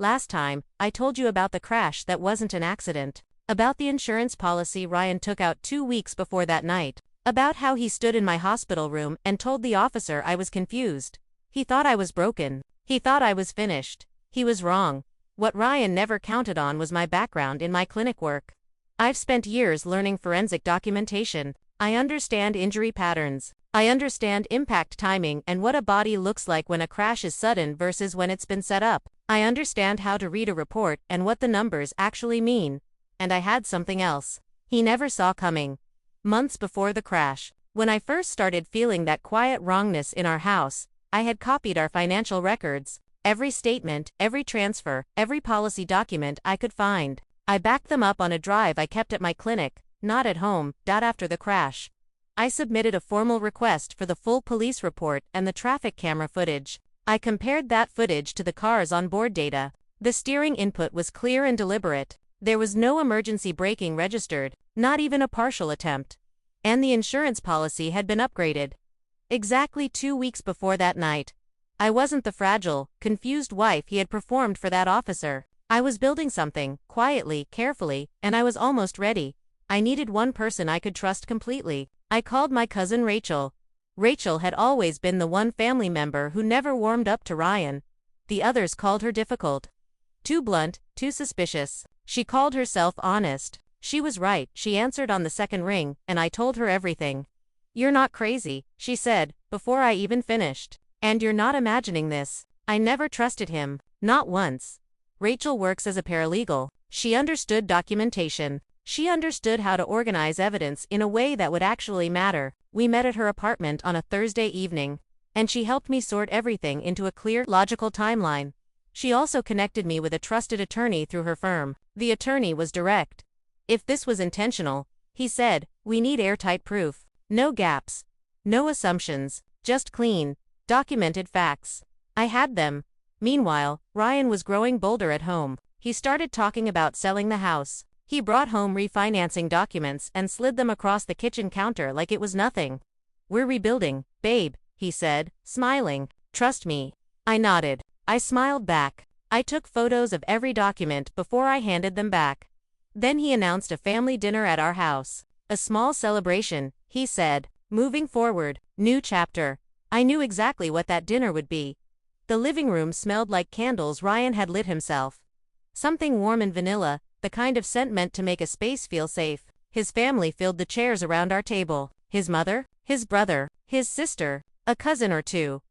Last time, I told you about the crash that wasn't an accident. About the insurance policy Ryan took out 2 weeks before that night. About how he stood in my hospital room and told the officer I was confused. He thought I was broken. He thought I was finished. He was wrong. What Ryan never counted on was my background in my clinic work. I've spent years learning forensic documentation. I understand injury patterns. I understand impact timing and what a body looks like when a crash is sudden versus when it's been set up. I understand how to read a report and what the numbers actually mean. And I had something else he never saw coming. Months before the crash, when I first started feeling that quiet wrongness in our house, I had copied our financial records. Every statement, every transfer, every policy document I could find. I backed them up on a drive I kept at my clinic, not at home. After the crash, I submitted a formal request for the full police report and the traffic camera footage. I compared that footage to the car's onboard data. The steering input was clear and deliberate. There was no emergency braking registered, not even a partial attempt. And the insurance policy had been upgraded. Exactly 2 weeks before that night, I wasn't the fragile, confused wife he had performed for that officer. I was building something, quietly, carefully, and I was almost ready. I needed one person I could trust completely. I called my cousin Rachel. Rachel had always been the one family member who never warmed up to Ryan. The others called her difficult. Too blunt, too suspicious. She called herself honest. She was right. She answered on the second ring, and I told her everything. "You're not crazy," she said, before I even finished. "And you're not imagining this. I never trusted him. Not once." Rachel works as a paralegal. She understood documentation. She understood how to organize evidence in a way that would actually matter. We met at her apartment on a Thursday evening, and she helped me sort everything into a clear, logical timeline. She also connected me with a trusted attorney through her firm. The attorney was direct. "If this was intentional," he said, "we need airtight proof. No gaps. No assumptions. Just clean, documented facts." I had them. Meanwhile, Ryan was growing bolder at home. He started talking about selling the house. He brought home refinancing documents and slid them across the kitchen counter like it was nothing. "We're rebuilding, babe," he said, smiling. "Trust me." I nodded. I smiled back. I took photos of every document before I handed them back. Then he announced a family dinner at our house. "A small celebration," he said. "Moving forward, new chapter." I knew exactly what that dinner would be. The living room smelled like candles Ryan had lit himself. Something warm and vanilla, the kind of scent meant to make a space feel safe. His family filled the chairs around our table. His mother, his brother, his sister, a cousin or two.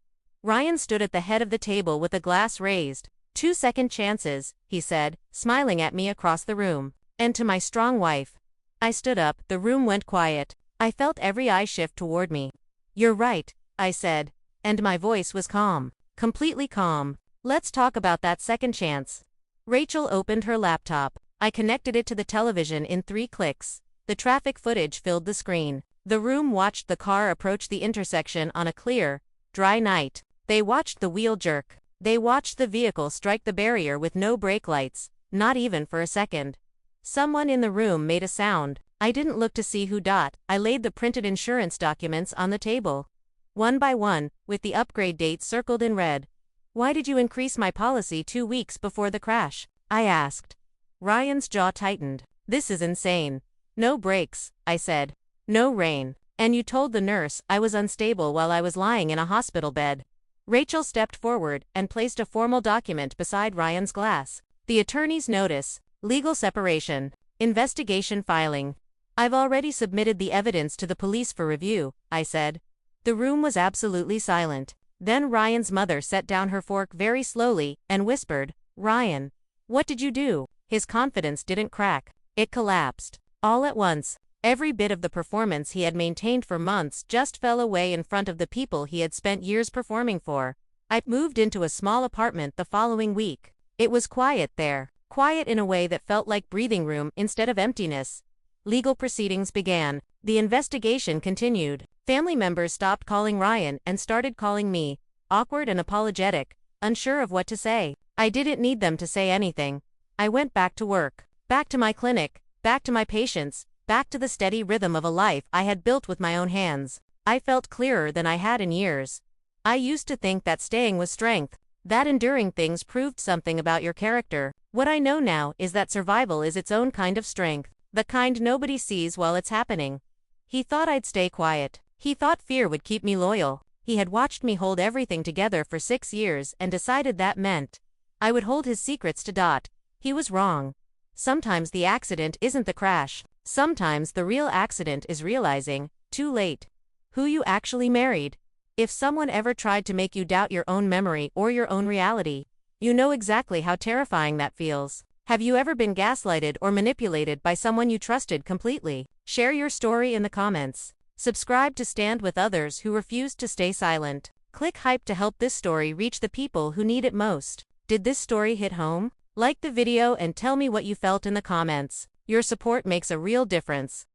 Ryan stood at the head of the table with a glass raised. "2 second chances," he said, smiling at me across the room. "And to my strong wife." I stood up. The room went quiet. I felt every eye shift toward me. "You're right," I said. And my voice was calm. Completely calm. "Let's talk about that second chance." Rachel opened her laptop. I connected it to the television in 3 clicks. The traffic footage filled the screen. The room watched the car approach the intersection on a clear, dry night. They watched the wheel jerk. They watched the vehicle strike the barrier with no brake lights, not even for a second. Someone in the room made a sound. I didn't look to see who. I laid the printed insurance documents on the table. One by one, with the upgrade date circled in red. "Why did you increase my policy 2 weeks before the crash?" I asked. Ryan's jaw tightened. "This is insane." "No brakes," I said. "No rain. And you told the nurse I was unstable while I was lying in a hospital bed." Rachel stepped forward and placed a formal document beside Ryan's glass. "The attorney's notice. Legal separation. Investigation filing." "I've already submitted the evidence to the police for review," I said. The room was absolutely silent. Then Ryan's mother set down her fork very slowly and whispered, "Ryan, what did you do?" His confidence didn't crack. It collapsed. All at once. Every bit of the performance he had maintained for months just fell away in front of the people he had spent years performing for. I moved into a small apartment the following week. It was quiet there. Quiet in a way that felt like breathing room instead of emptiness. Legal proceedings began. The investigation continued. Family members stopped calling Ryan and started calling me, awkward and apologetic, unsure of what to say. I didn't need them to say anything. I went back to work, back to my clinic, back to my patients, back to the steady rhythm of a life I had built with my own hands. I felt clearer than I had in years. I used to think that staying was strength, That enduring things proved something about your character. What I know now is that survival is its own kind of strength, the kind nobody sees while it's happening. He thought I'd stay quiet. He thought fear would keep me loyal. He had watched me hold everything together for 6 years and decided that meant I would hold his secrets to dot. He was wrong. Sometimes the accident isn't the crash. Sometimes the real accident is realizing, too late, who you actually married. If someone ever tried to make you doubt your own memory or your own reality, you know exactly how terrifying that feels. Have you ever been gaslighted or manipulated by someone you trusted completely? Share your story in the comments. Subscribe to stand with others who refused to stay silent. Click hype to help this story reach the people who need it most. Did this story hit home? Like the video and tell me what you felt in the comments. Your support makes a real difference.